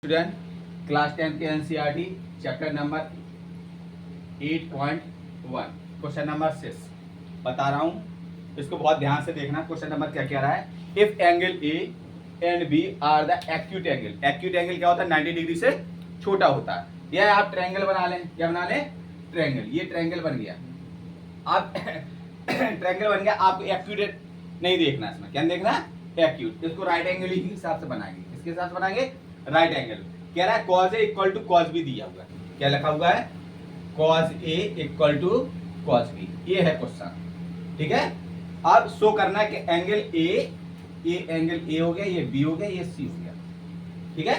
Student class 10 के NCERT chapter number 8.1 question number 6 बता रहा हूँ, इसको बहुत ध्यान से देखना। क्वेश्चन नंबर क्या कह रहा है, if angle A and B are the acute angle. Acute angle क्या होता है, 90 डिग्री से छोटा होता है। यह आप ट्रायंगल बना लें, क्या बना लें, ट्रायंगल। ये ट्रायंगल बन गया, आप ट्रायंगल बन गया। आपको एक्यूट नहीं देखना, इसमें क्या देखना है, एक्यूट। इसको राइट एंगल के हिसाब से बनाएंगे, किसके हिसाब से बनाएंगे, राइट एंगल। कह रहा है cos A equal to cos B दिया हुआ है, क्या लिखा हुआ है, cos A equal to cos B। ये है क्वेश्चन, ठीक है। अब शो करना है कि एंगल A, ये एंगल A हो गया, ये B हो गया, ये C हो गया, ठीक है।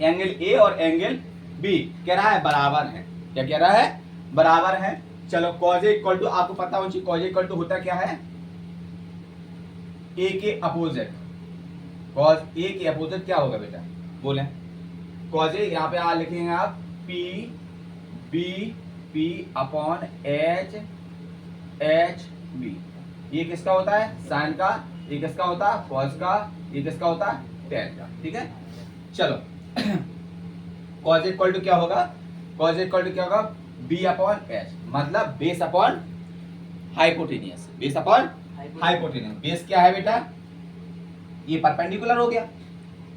एंगल A और एंगल B कह रहा है बराबर है, क्या कह रहा है, बराबर है। चलो cos A इक्वल टू, आपको पता होना चाहिए cos A इक्वल टू होता क्या है, A के अपोजिट। cos A के अपोजिट क्या होगा बेटा, बोले। cos A यहाँ पे आ लिखेंगे आप P B P upon H H B। ये किसका होता है, साइन का। ये किसका होता है, cos का। ये किसका होता है, tan का, ठीक है। चलो cos A इक्वल टू क्या होगा, cos A इक्वल टू क्या होगा, B अपॉन H, मतलब base upon hypotenuse. Base upon hypotenuse. Base क्या है बेटा, ये परपेंडिकुलर हो गया।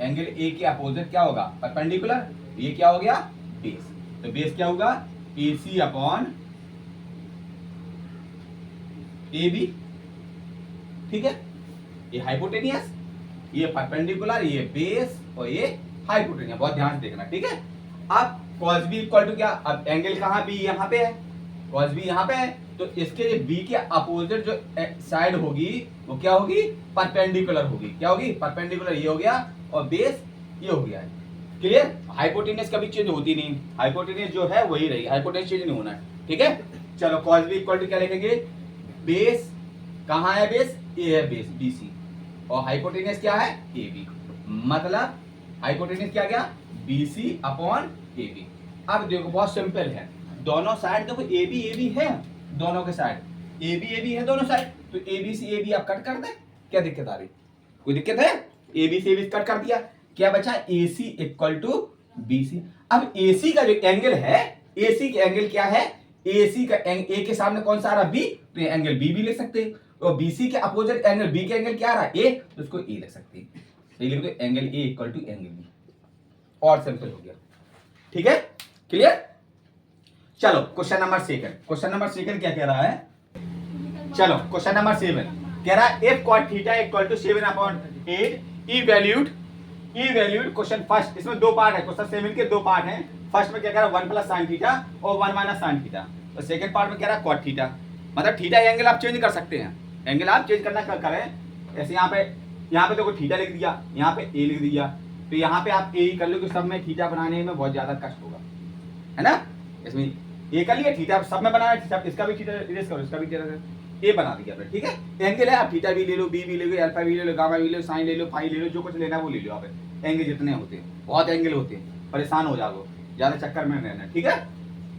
एंगल ए के अपोजिट क्या होगा, परपेंडिकुलर। ये क्या हो गया, बेस। तो बेस क्या होगा, AC अपॉन AB, ठीक है। ये हाइपोटेनियस, ये परपेंडिकुलर, ये बेस और ये हाइपोटेनियस। बहुत ध्यान से देखना, ठीक है। अब cos B इक्वल टू क्या, अब एंगल कहाँ, B यहाँ पे है, cos B यहाँ पे है, तो इसके B के अपोजिट जो साइड होगी वो क्या होगी, परपेंडिकुलर होगी। क्या होगी, परपेंडिकुलर। ये हो गया और बेस ये हो गया है, क्लियर। हाइपोटेनियस कभी चेंज होती नहीं, हाइपोटेनियस जो है वही रहेगी, हाइपोटेनियस चेंज नहीं होना है, ठीक है। चलो cos B इक्वल टू क्या लिखेंगे, बेस कहाँ है, बेस ए है, बेस BC, और हाइपोटेनियस क्या है, AB। मतलब हाइपोटेनियस क्या गया, BC अपॉन AB। अब देखो बहुत सिंपल है, दोनों साइड देखो AB AB है, दोनों के साइड AB AB है दोनों साइड, तो AB से AB आप कट कर दे, क्या दिक्कत आ रही, कोई दिक्कत है। AB से AB कट कर दिया, क्या बचा, AC इक्वल टू BC। अब AC का जो एंगल है, AC का एंगल क्या है, AC का A के सामने कौन सा आ रहा, B, तो एंगल B भी लिख सकते हैं। और BC के अपोजिट एंगल B के एंगल क्या आ रहा है, A, तो उसको A लिख सकते हैं। सही लिख दो, angle A equal to angle B, और सिंपल हो गया, ठीक है, क्लियर। चलो क्वेश्चन नंबर 7, क्वेश्चन नंबर 7 क्या कह रहा है, चलो क्वेश्चन नंबर 7 कह रहा है if cot theta equal to 7/8 evaluate question first. इसमें दो पार्ट है, क्वेश्चन 7 के दो पार्ट हैं। फर्स्ट में क्या कह रहा है, 1 प्लस साइन थीटा और 1 माइनस साइन थीटा, और सेकंड पार्ट में कह रहा है cot थीटा। मतलब थीटा एंगल आप चेंज कर सकते हैं, एंगल आप चेंज करना करें। ऐसे यहाँ पे देखो थीटा लिख दिया, यहाँ पे ए लिख दिया, तो यहाँ पे आप ए ही कर लो, सब में थीटा बनाने में बहुत ज्यादा कष्ट होगा, है ना। इसमें ए कर लिया, थीटा सब में बनाना, सब इसका भी थीटा इरेज करो, इसका भी थीटा ए बना दिया आपने, ठीक है। एंगल है, आप थीटा भी ले लो, बी भी ले लो, अल्फा भी ले लो, गामा भी ले लो, साइन ले लो, फाई ले लो, जो कुछ लेना है वो ले लो। आप एंगल जितने होते हैं, बहुत एंगल होते हैं, परेशान हो जाओगे, ज्यादा चक्कर में रहना, ठीक है।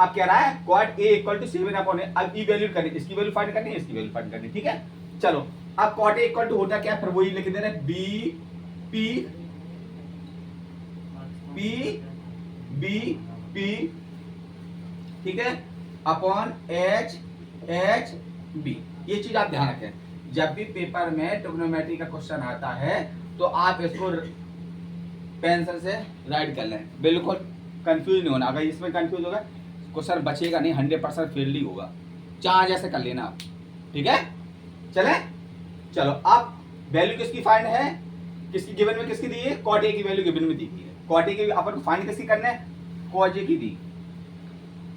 अब कह रहा है cot A इक्वल टू 7/8। अब ई वैल्यू करनी, इसकी वैल्यू फाइंड करनी है, इसकी वैल्यू फाइंड करनी, ठीक है। चलो अब cot A इक्वल टू होता क्या, फिर वही लिख दे रहे हैं, B P P B P, ठीक है, अपॉन H H B। ये चीज आप ध्यान रखें, जब भी पेपर में ट्रिग्नोमेट्री का क्वेश्चन आता है तो आप इसको पेंसिल से राइट कर लें, बिल्कुल कंफ्यूज नहीं होना। अगर इसमें कंफ्यूज होगा क्वेश्चन बचेगा नहीं, 100% फेल ही होगा। चाह जैसे कर लेना आप, ठीक है। चले, चलो अब वैल्यू किसकी फाइंड है, किसकी गिवन में, किसकी दी है, cot A की वैल्यू गिवन में दी है। cot A की अपन को फाइंड किसकी करना है, cos A की दी,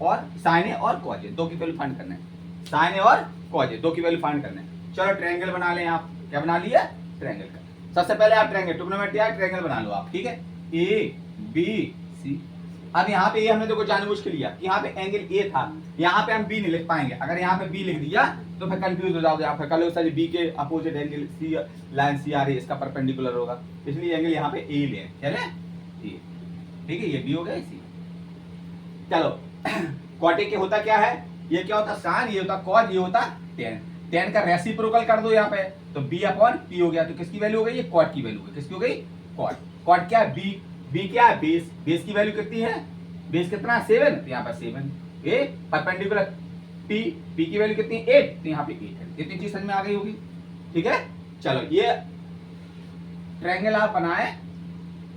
और sin A और cos A दो की वैल्यू फाइंड करना है, sin A और cos A दो की वैल्यू फाइंड करना है। चलो ट्रायंगल बना लें आप, क्या बना लिया, ट्रायंगल का। सबसे पहले आप ट्रायंगल, ट्रिग्नोमेट्री ट्रायंगल बना लो आप, ठीक है। A B C। अब यहाँ पे ये हमने देखो जानबूझ के लिया कि यहाँ पे एंगल A था, यहाँ पे हम B नहीं लिख पाएंगे। अगर यहाँ पे B लिख दिया तो फिर कंफ्यूज हो जाओगे आप, फिर कल सर B के opposite angle C line C आ रही है, इसका परपेंडिकुलर होगा, इसलिए एंगल यहाँ पे A ले, चले, ठीक है। ये B हो गया C। चलो cot A के होता क्या है, ये क्या होता sin, ये होता cos, ये होता tan। tan का रेसिप्रोकल कर दो यहाँ पे, तो B अपॉन P हो गया, तो किसकी वैल्यू हो गई, ये cot की वैल्यू हो गई, किसकी हो गई, cot। cot क्या है, B बी क्या है, बेस, बेस की वैल्यू कितनी है, बेस कितना 7, तो यहाँ पर 7, ए परपेंडिकुलर पी, पी की वैल्यू कितनी है 8, तो यहाँ पे 8 है। इतनी चीज समझ में आ गई होगी, ठीक है। चलो ये ट्रायंगल आप बनाए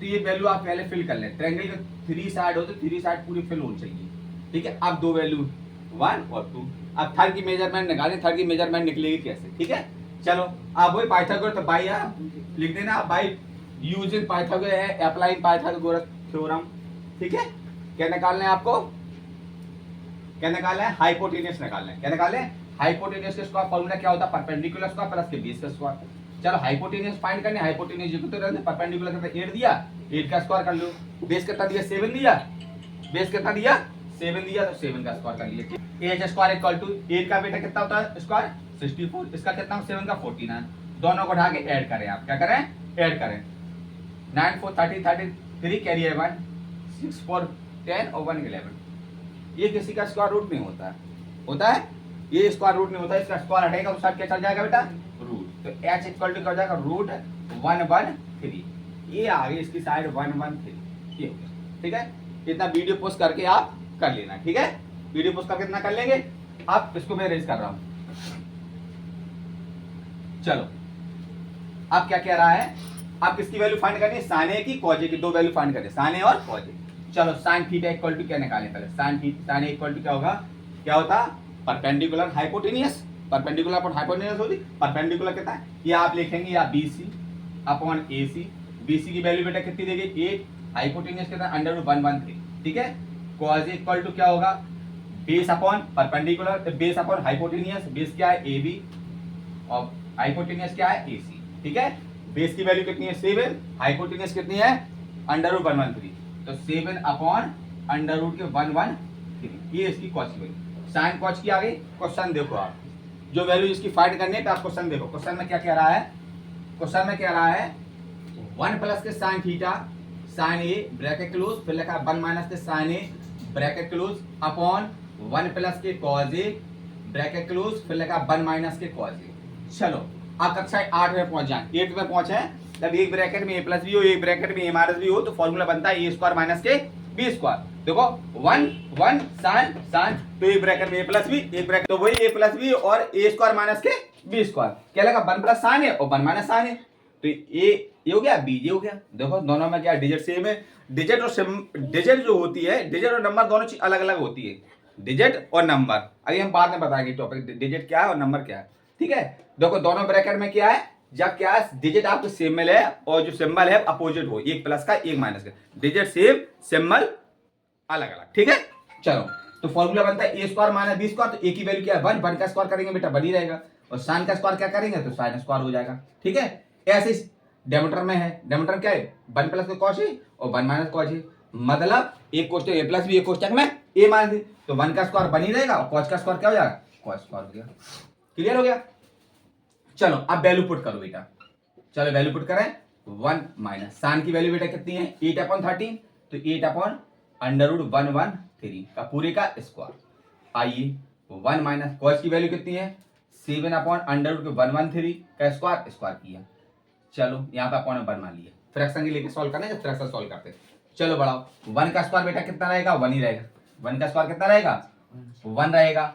तो ये वैल्यू आप पहले फिल कर लें। ट्रायंगल के 3 साइड हो तो 3 साइड पूरी फिल होनी चाहिए, ठीक है। अब दो वैल्यू 1 और 2, अब थर्ड की मेजरमेंट निकालें, थर्ड की मेजरमेंट निकलेगी कैसे, ठीक है। चलो आप वही पाइथागोरस, तो बाई आप लिख देना, बाई यूजिंग पाइथागोरस है, अप्लाइंग पाइथागोरस थ्योरम, ठीक है। क्या निकालना है आपको, क्या निकालना है, हाइपोटेन्यूस निकालना है। क्या निकालना है, हाइपोटेन्यूस के स्क्वायर फॉर्मूला क्या होता है, परपेंडिकुलर स्क्वायर प्लस के बेस का स्क्वायर। चलो हाइपोटेन्यूस फाइंड करने, हाइपोटेन्यूस जो तो रहते परपेंडिकुलर कितना 8 दिया, 8 का स्क्वायर कर लो, बेस कितना दिया 7 दिया, बेस कितना दिया 7 दिया, तो 7 का स्क्वायर कर लिया। एच स्क्वायर इक्वल टू 8 का बेटा कितना होता है स्क्वायर 64, इसका कितना 7 का 49, दोनों को उठा के ऐड करें, आप क्या करें ऐड करें, 9 4 30 33 कैरी है 1 6 4 10 और 1 11, ये किसी का स्क्वायर रूट नहीं होता है, होता है ये स्क्वायर रूट नहीं होता, इसका स्क्वायर हटेगा तो साइड क्या चल जाएगा बेटा रूट, तो h इक्वल टू क्या हो जाएगा रूट 113, ये आ गई इसकी साइड 113, ये हो गया, ठीक है। इतना वीडियो पोस्ट करके आप कर लेना, ठीक है, वीडियो पोस्ट करके इतना कर लेंगे आप, इसको मैं रेज कर रहा हूं। चलो अब क्या कह रहा है, आप किसकी वैल्यू फाइंड करनी है, साइन ए की कॉज ए की, दो वैल्यू फाइंड करनी, साइन ए और कॉज ए। चलो साइन थीटा इक्वल टू क्या निकालें पहले, साइन ए इक्वल टू क्या होगा, क्या होता perpendicular hypotenuse, perpendicular upon hypotenuse होती, परपेंडिकुलर कितना है ये आप लिखेंगे या बीसी अपॉन एसी, बीसी की वैल्यू बेटा कितनी देगी 8, हाइपोटेनियस कितना अंडर रूट 113, ठीक है। कॉज इक्वल टू क्या होगा, base upon perpendicular, base upon hypotenuse, base क्या है ए बी और हाइपोटेनियस क्या है ए सी, ठीक है। बेस की वैल्यू कितनी है 7, हाइपोटेनियस कितनी है अंडर रूट 113, तो 7 अपॉन अंडर रूट के 113, ये इसकी कॉस की वैल्यू, साइन कॉस की आ गई। क्वेश्चन देखो आप, जो वैल्यू इसकी फाइंड करनी है तो आप क्वेश्चन देखो, क्वेश्चन में क्या कह रहा है, क्वेश्चन में कह रहा है 1 प्लस के sine theta sine A bracket close, फिर लिखा 1 माइनस के sign A bracket close upon 1 plus के कॉज ए ब्रैकेट क्लोज, फिर लिखा 1 माइनस के कॉज ए। चलो आप कक्षा 8 में पहुंच जाए, 8 में पहुंचे जब एक ब्रैकेट में ए प्लस बी हो, एक ब्रैकेट में ए माइनस बी हो, तो फॉर्मूला बनता है ए स्क्वायर माइनस के बी स्क्वायर। देखो 1 1 साइन साइन, तो एक ब्रैकेट में ए प्लस बी, एक ब्रैकेट तो वही ए प्लस बी और ए स्क्वायर माइनस के बी स्क्वायर, क्या लगा 1 प्लस साइन है और 1 माइनस साइन है, तो ये हो गया बी ये हो गया। देखो दोनों में क्या डिजिट सेम है, डिजिट और डिजिट जो होती है, डिजिट और नंबर दोनों चीज अलग अलग होती है, डिजिट और नंबर अभी हम बाद में बताएंगे टॉपिक, डिजिट क्या है और नंबर क्या है, ठीक है। देखो दोनों ब्रैकेट में क्या है, जब क्या है डिजिट आपको सिंबल है और जो सिंबल है अपोजिट हो, एक प्लस का एक माइनस का, डिजिट सेम सिंबल अलग अलग, ठीक है। चलो तो फॉर्मूला बनता है ए स्क्वायर माइनस बी स्क्वायर, तो ए की वैल्यू क्या है 1, 1 का स्क्वायर करेंगे बेटा 1 ही रहेगा, और साइन का स्क्वायर क्या करेंगे तो साइन स्क्वायर हो जाएगा, ठीक है। ऐसे डेमोटर में है, डेमोटर क्या है 1 प्लस कॉस ए और 1 माइनस कॉस ए, मतलब एक कोष्टक ए प्लस बी, एक कोष्टक में ए माइनस बी, तो 1 का स्क्वायर 1 ही रहेगा और कॉस का स्क्वायर क्या हो जाएगा कॉस स्क्वायर हो गया, क्लियर हो गया। चलो अब वैल्यू पुट करो बेटा, चलो वैल्यू पुट करें 1 माइनस साइन की वैल्यू बेटा कितनी है 8 अपॉन 13, तो 8 अपॉन अंडर रूट 113 का पूरे का स्क्वायर, आइए 1 माइनस कॉस की वैल्यू कितनी है 7 अपॉन अंडर रूट 113 का स्क्वायर, स्क्वायर किया, चलो यहाँ पे अपॉन 1 मान लिया, फ्रैक्शन के लेके सॉल्व करना है, जब फ्रैक्शन सॉल्व करते हैं, चलो बढ़ाओ 1 का स्क्वायर बेटा कितना रहेगा 1 ही रहेगा, 1 का स्क्वायर कितना रहेगा 1 रहेगा,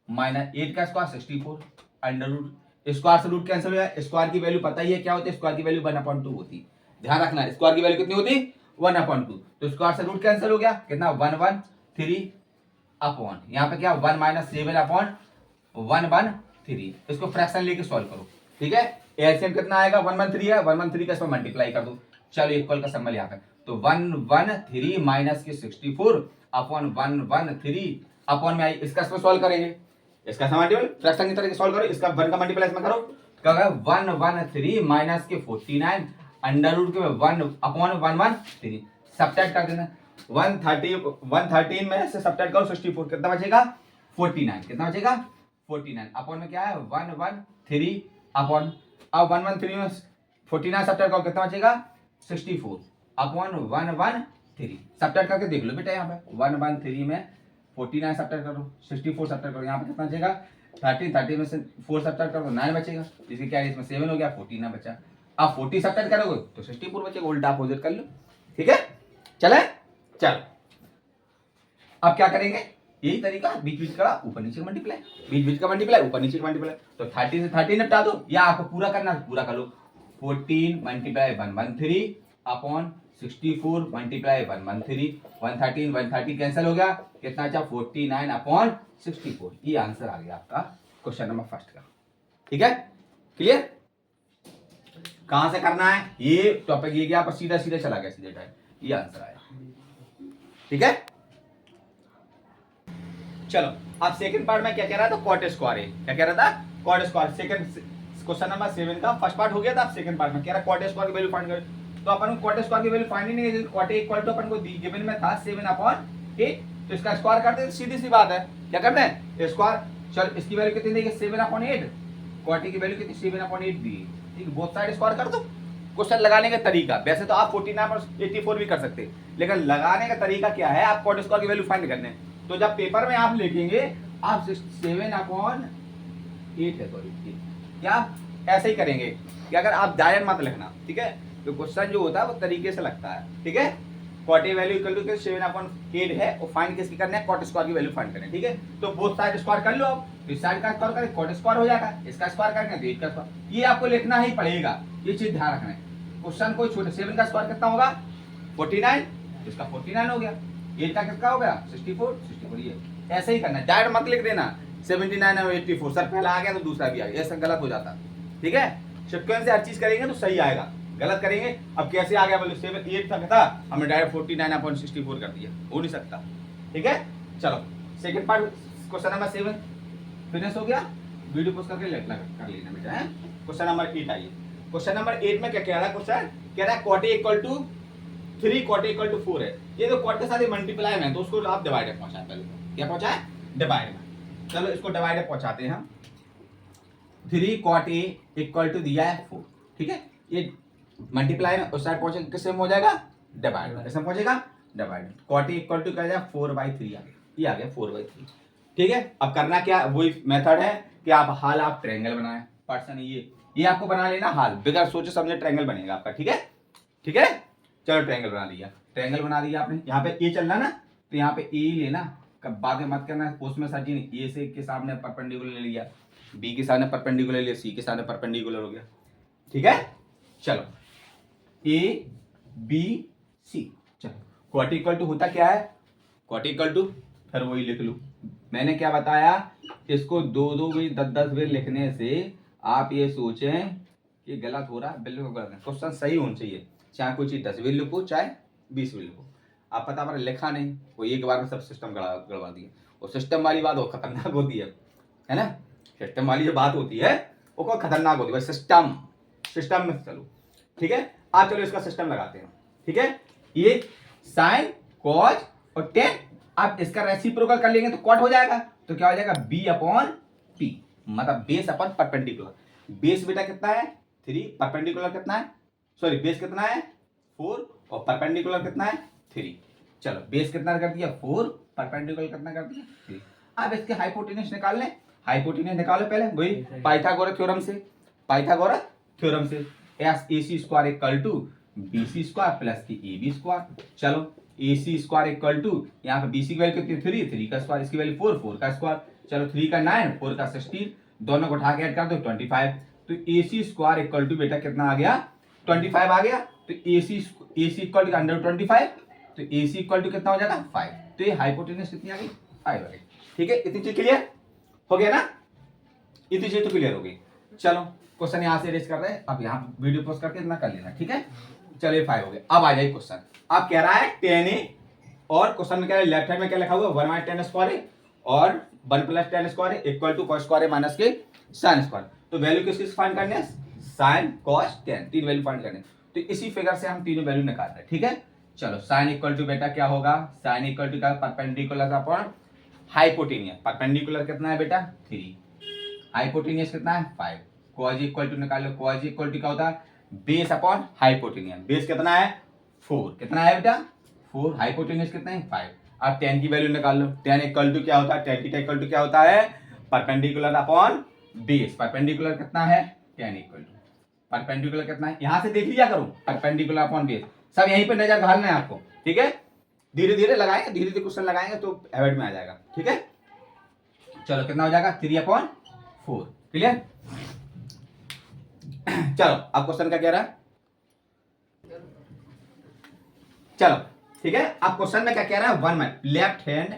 माइनस 8 का स्क्वायर 64 अंडर रूट, स्क्वायर से रूट कैंसिल हो जाए, स्क्वायर की वैल्यू पता ही है क्या होती है, स्क्वायर की वैल्यू 1/2 होती है, ध्यान रखना स्क्वायर की वैल्यू कितनी होती 1/2, तो स्क्वायर से रूट कैंसिल हो गया कितना 113 अपॉन यहाँ पे क्या 1 माइनस 7 अपॉन 113, इसको फ्रैक्शन लेके सॉल्व करो, ठीक है। एलसीएम कितना आएगा 113 है, 113 का इसमें मल्टीप्लाई कर दो, चलो इक्वल का सिंबल यहाँ पे, तो 113 माइनस के 64 अपॉन 113 अपॉन में आई, इसका इसमें सॉल्व करेंगे, इसका मल्टीपल फ्रैक्शन की तरह से सॉल्व करो, इसका 1 का मल्टीप्लाई इसमें करो, क्या होगा 113 माइनस के 49 अंडर रूट के 1 अपॉन 113, सब्ट्रैक्ट कर देना, 113 में से सब्ट्रैक्ट करो 64 कितना बचेगा 49, कितना बचेगा 49 अपॉन में क्या है 113 अपॉन, अब 113 में 49 सब्ट्रैक्ट करो कितना बचेगा 64 अपॉन 113, सब्ट्रैक्ट करके देख लो बेटा, यहाँ पे 113 में 49 सब्ट्रैक्ट करो 64 सब्ट्रैक्ट करो, यहाँ पे कितना बचेगा 13 में से 4 सब्ट्रैक्ट करो 9 बचेगा, इसके क्या है इसमें 7 हो गया 14 बचा, अब 40 सब्ट्रैक्ट करोगे तो 64 बचेगा, उल्टा अपोजिट कर लो, ठीक है। चले चल, अब क्या करेंगे, यही तरीका, बीच बीच का ऊपर नीचे का मल्टीप्लाई, बीच बीच का मल्टीप्लाई, ऊपर नीचे का मल्टीप्लाई। तो 30 से 30 निपटा दो, या आपको पूरा करना है पूरा कर लो। 14 मल्टीप्लाई 113 अपॉन 64 मल्टीप्लाई 113, 113 130 कैंसिल हो गया, कितना अच्छा 49 अपॉन 64। ये आंसर आ गया आपका क्वेश्चन नंबर फर्स्ट का। ठीक है, क्लियर। कहां से करना है ये टॉपिक, ये गया पर सीधा सीधा चला गया, सीधे टाइम ये आंसर आया। ठीक है, चलो अब सेकंड पार्ट में क्या कह रहा था, कॉट स्क्वायर है, क्या कह रहा था, cot square. Second question number 7 का फर्स्ट पार्ट हो गया था, अब सेकंड पार्ट में कह रहा है कॉट स्क्वायर की वैल्यू फाइंड कर। तो अपन को कॉट स्क्वायर की वैल्यू फाइंड ही नहीं है, कॉट इक्वल टू अपन को गिवन में था 7/8, तो इसका स्क्वायर करते हैं, सीधी सी बात है, क्या करते हैं स्क्वायर। चल इसकी वैल्यू कितनी दी है 7/8, कॉट की वैल्यू कितनी 7/8 दी है, ठीक, बोथ साइड स्क्वायर कर दो। क्वेश्चन लगाने का तरीका, वैसे तो आप 49 और 84 भी कर सकते हैं, लेकिन लगाने का तरीका क्या है, आप कॉट स्क्वायर की वैल्यू फाइंड करने हैं। तो जब पेपर में आप लिखेंगे, आप 7/8 है, सॉरी, क्या ऐसे ही करेंगे कि अगर आप डायरेक्ट मत लिखना, ठीक है, तो क्वेश्चन जो होता है वो तरीके से लगता है। ठीक है, cot A value equal to 7/8 है, और फाइंड किसकी करना है, कॉट स्क्वायर की वैल्यू फाइंड करनी है। ठीक है, तो बोथ साइड स्क्वायर कर लो, आप इस साइड का स्क्वायर करें, कॉट स्क्वायर हो जाएगा, इसका स्क्वायर करेंगे तो इसका स्क्वायर, ये आपको लिखना ही पड़ेगा, ये चीज ध्यान रखना है। क्वेश्चन कोई छोटे 7 का स्क्वायर कितना होगा 49, इसका 49 हो गया, 8 का कितना हो गया 64, ये ऐसे ही करना है, डायरेक्ट मत लिख देना 79 और 84, सर पहला आ गया तो दूसरा भी आ गया, ऐसा गलत हो जाता। ठीक है, सीक्वेंस से हर चीज करेंगे तो सही आएगा, गलत करेंगे। अब कैसे आ गया बोले 7/8 तक था, हमने डायरेक्ट 49/64 कर दिया, हो नहीं सकता। ठीक है, चलो second part question number 7 finish हो गया, वीडियो पोस्ट करके कर लेना बेटा है। क्वेश्चन नंबर 8 आइए, क्वेश्चन नंबर 8 में क्या कह रहा है क्वेश्चन, कह रहा है cot equal to 3 cot equal to 4 है, ये तो कॉट के साथ मल्टीप्लाई में है, तो उसको आप डिवाइड में पहुंचाए, पहले क्या पहुंचाए डिवाइड में। चलो इसको डिवाइड में पहुंचाते हैं हम। 3 कॉट ए इक्वल टू दिया है 4, ठीक है, ये मल्टीप्लाई में उस साइड पहुंचे किससे हो जाएगा डिवाइड में, किससे पहुंचेगा डिवाइड में। कॉट ए इक्वल टू क्या जाएगा 4/3 आ गया, ये आ गया 4/3। ठीक है, अब करना क्या, वही मेथड है कि आप हाल आप ट्रायंगल बनाएं, पर्सन ये आपको बना लेना हाल, बगैर सोचे समझे ट्रायंगल बनेगा आपका। ठीक है, ठीक है, चलो ट्रायंगल बना लिया, ट्रायंगल बना दिया आपने, यहाँ पे ए चलना ना, तो यहाँ पे ए लेना, कब बाद में मत करना, उसमें सर जी ए से के सामने परपेंडिकुलर ले लिया, बी के सामने परपेंडिकुलर ले लिया, सी के सामने परपेंडिकुलर हो गया। ठीक है, चलो ए बी सी, चलो कॉट इक्वल टू होता क्या है, कॉट इक्वल टू, फिर वही लिख लूं, मैंने क्या बताया, इसको 2-2 भी 10-10 भी लिखने से आप ये सोचें कि गलत हो रहा है, बिल्कुल गलत है, क्वेश्चन सही होना चाहिए, चाहे कोई चीज 10 भी लिखो चाहे 20 भी लिखो। आप पता पर लिखा नहीं, वो एक बार में सब सिस्टम गड़बड़ा दिया, और सिस्टम वाली बात वो खतरनाक होती है ना, सिस्टम वाली जो बात होती है वो कोई खतरनाक होती है, सिस्टम सिस्टम में चलो। ठीक है, आप चलो इसका सिस्टम लगाते हैं। ठीक है, ये साइन कॉज और टेन, आप इसका रेसिप्रोकल कर लेंगे तो कॉट हो जाएगा, तो क्या हो जाएगा b/p, मतलब बेस अपन परपेंडिकुलर। बेस बेटा कितना है 3, परपेंडिकुलर कितना है, सॉरी बेस कितना है 4 और परपेंडिकुलर कितना है 3। चलो बेस कितना कर दिया 4, परपेंडिकुलर कितना कर दिया 3। अब इसके हाइपोटेन्यूज निकाल लें, हाइपोटेन्यूज निकालो पहले, वही पाइथागोरस थ्योरम से, पाइथागोरस थ्योरम से, AC square equal to BC square plus की AB स्क्वायर। चलो AC स्क्वायर इक्वल टू, यहाँ पे BC की वैल्यू कितनी 3 का स्क्वायर, इसकी वैल्यू 4 का स्क्वायर, चलो 3 का 9 4 का 16, दोनों को उठा के ऐड कर दो 25, तो AC स्क्वायर इक्वल टू बेटा कितना आ गया 25 आ गया, तो AC इक्वल टू √25, तो AC इक्वल टू कितना हो जाएगा 5, तो ये हाइपोटेन्यूज कितनी आ गई 5 आ गई। ठीक है, इतनी चीज क्लियर हो गया ना, इतनी चीज तो क्लियर हो गई। चलो क्वेश्चन यहाँ से रेज कर रहे हैं, अब यहाँ वीडियो पोस्ट करके इतना कर लेना। ठीक है, चलिए 5 हो गए। अब आ जाए क्वेश्चन, अब कह रहा है 10a, और क्वेश्चन में कह रहा है लेफ्ट हैंड में क्या लिखा हुआ 1 - 10 स्क्वायर और 1 + 10 square equal to cos square minus के sin स्क्वायर। तो वैल्यू किसकी फाइंड करनी है sin cos tan, तीन वैल्यू फाइंड करनी है, तो इसी फिगर से हम तीनों वैल्यू निकाल रहे हैं। ठीक है, चलो sin इक्वल टू बेटा क्या होगा, sin इक्वल टू क्या परपेंडिकुलर अपॉन हाइपोटेन्यूज, परपेंडिकुलर कितना है बेटा 3, हाइपोटेन्यूज कितना है 5, cos इक्वल टू निकाल लो, cos इक्वल टू क्या होता है बेस अपॉन हाइपोटेन्यूज, बेस कितना है 4, कितना है बेटा 4, हाइपोटेन्यूज कितना है 5। अब tan की वैल्यू निकाल लो, tan इक्वल टू क्या होता है, tan थीटा इक्वल टू क्या होता है परपेंडिकुलर अपॉन बेस, परपेंडिकुलर कितना है tan इक्वल टू परपेंडिकुलर कितना है, यहां से देख लिया करो परपेंडिकुलर अपॉन बेस, सब यहीं पे नजर घालना है आपको, ठीक है। धीरे धीरे लगाएंगे, धीरे धीरे क्वेश्चन लगाएंगे तो हैबिट में आ जाएगा, ठीक है। चलो कितना हो जाएगा 3/4, क्लियर। चलो अब क्वेश्चन का क्या रहा, चलो ठीक है। अब क्वेश्चन में क्या कह रहा है, 1 में लेफ्ट हैंड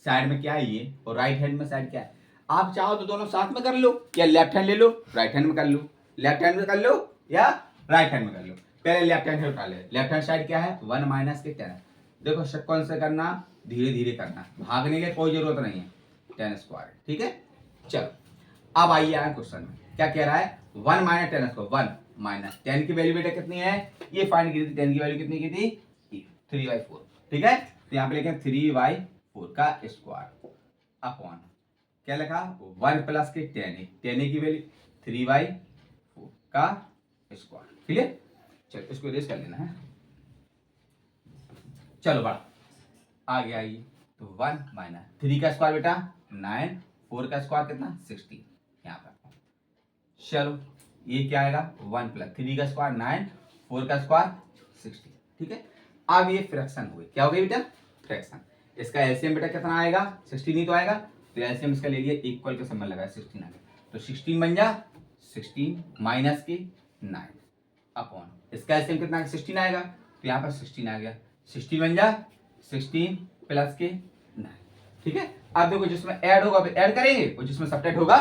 साइड में क्या है ये और राइट हैंड में साइड क्या है। आप चाहो तो दोनों साथ में कर लो, या लेफ्ट हैंड ले लो राइट हैंड में कर लो, लेफ्ट हैंड में कर लो या राइट हैंड में कर लो। पहले लेफ्ट हैंड से उठा ले, लेफ्ट हैंड साइड क्या है 1 माइनस के 10। देखो कौन से करना, धीरे धीरे करना, भागने की कोई जरूरत नहीं है, 10 स्क्वायर, ठीक है। चलो अब आइए क्वेश्चन में क्या कह रहा है, 1 माइनस 10 स्क्वायर, 1 माइनस 10 की वैल्यू बेटा कितनी है, ये फाइंड की थी, 10 की वैल्यू कितनी की थी 3/4, ठीक है। तो यहाँ पे लिखे 3/4 का स्क्वायर अपॉन क्या लिखा 1 प्लस के 10 की वैल्यू 3/4 का स्क्वायर, ठीक है। चलो इसको इरेज कर लेना है। चलो बड़ा आगे आइए, तो 1 माइनस 3 का स्क्वायर बेटा 9, 4 का स्क्वायर कितना 16, यहाँ पर। चलो ये क्या आएगा 1 प्लस 3 का स्क्वायर 9, 4 का स्क्वायर 16, ठीक है। अब ये फ्रैक्शन हो गई, क्या हो गई बेटा फ्रैक्शन। इसका एलसीएम बेटा कितना आएगा 16 ही तो आएगा, तो एलसीएम इसका ले लिया इक्वल के संबंध लगाया 16 आ गया, तो 16 बन जा 16 माइनस के 9 अपॉन इसका एलसीएम कितना 16 आएगा, तो यहाँ पर 16 आ गया, 16 बन जा 16 प्लस के 9, ठीक है। अब देखो जिसमें ऐड होगा ऐड करेंगे और जिसमें सब्ट्रैक्ट होगा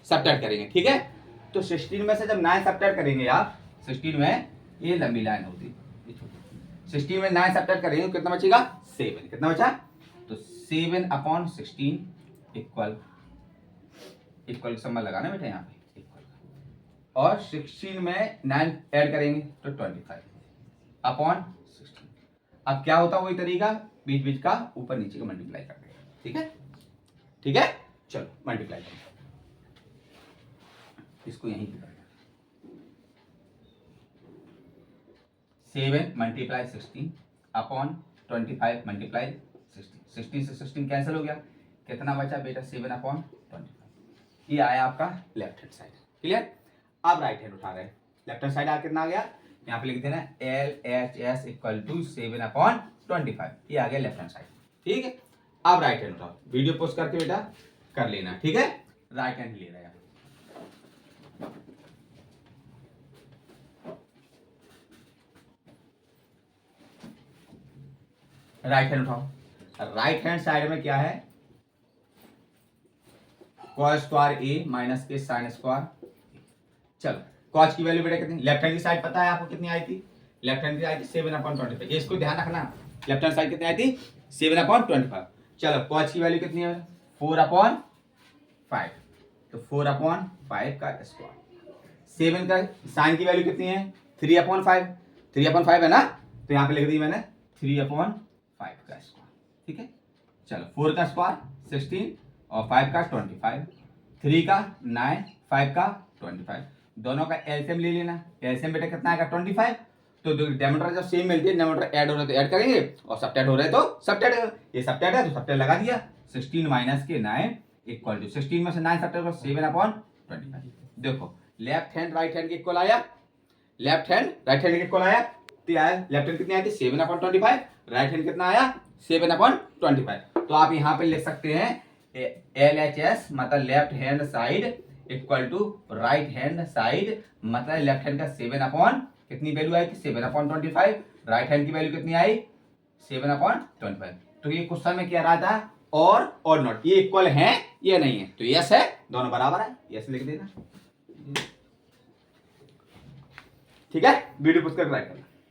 सब्ट्रैक्ट करेंगे, ठीक है। तो 16 में से जब 9 सब्ट्रैक्ट करेंगे आप, 16 में ये लंबी लाइन होती, 16 में 9 सब्ट्रैक्ट करेंगे तो कितना बचेगा 7, कितना बचा, तो 7/16 इक्वल के संबंध लगाना बेटा यहाँ पे इक्वल, और 16 में 9 ऐड करेंगे तो 25/16। अब क्या होता है वही तरीका, बीच बीच का ऊपर नीचे का मल्टीप्लाई कर देगा, ठीक है, ठीक है। चलो मल्टीप्लाई करें, इसको यहीं पे 7 मल्टीप्लाई 16 अपॉन 25 मल्टीप्लाई 16, 16 से 16 कैंसिल हो गया, कितना बचा बेटा 7/25, ये आया आपका लेफ्ट हैंड साइड, क्लियर। अब राइट हैंड उठा रहे हैं, लेफ्ट हैंड साइड कितना आ गया, यहाँ पे लिख देना LHS इक्वल टू 7/25, ये आ गया लेफ्ट हैंड साइड, ठीक है। अब राइट हैंड उठाओ, वीडियो पोस्ट करके बेटा कर लेना, ठीक है। राइट हैंड ले रहे हैं, राइट हैंड उठाओ, राइट हैंड साइड में क्या है कॉस स्क्वायर ए माइनस के साइन स्क्वायर। चलो कॉस की वैल्यू बेटा कितनी, लेफ्ट हैंड की साइड पता है आपको कितनी आई थी, लेफ्ट हैंड की आई थी 7/25, इसको ध्यान रखना, लेफ्ट हैंड साइड कितनी आई थी 7/25। चलो कॉस की वैल्यू कितनी है 4/5, तो 4/5 का स्क्वायर, 7 का साइन की वैल्यू कितनी है 3/5 है ना, तो यहाँ पे लिख दी मैंने 3/5 का स्क्वायर, ठीक है। चलो 4 का स्क्वायर 16 और 5 का 25, 3 का 9, 5 का 25, दोनों का एलसीएम ले लेना, एलसीएम बेटा कितना आएगा 25, तो डेनोमिनेटर जब सेम मिलती है डेनोमिनेटर ऐड हो रहा है तो ऐड करेंगे और सब्ट्रैक्ट हो रहा है तो सब्ट्रैक्ट, ये सब्ट्रैक्ट है तो सब्ट्रैक्ट लगा दिया, 16 माइनस के 9 इक्वल टू 16 में से 9 सब्ट्रैक्ट करो 7/25। देखो लेफ्ट हैंड राइट हैंड के इक्वल आया, लेफ्ट हैंड राइट हैंड के इक्वल आया, तो आया लेफ्ट हैंड कितनी आई थी 7/25, राइट हैंड कितना आया 7/25, तो आप यहाँ पे लिख सकते हैं LHS मतलब left hand side equal to right hand side, मतलब लेफ्ट हैंड का 7 कितनी वैल्यू आई थी 7/25, राइट हैंड की वैल्यू कितनी आई 7/25। तो ये क्वेश्चन में क्या रहा था और नॉट, ये इक्वल है ये नहीं है, तो यस है, दोनों बराबर है, यस लिख देना, ठीक है। वीडियो पुस्तक राइट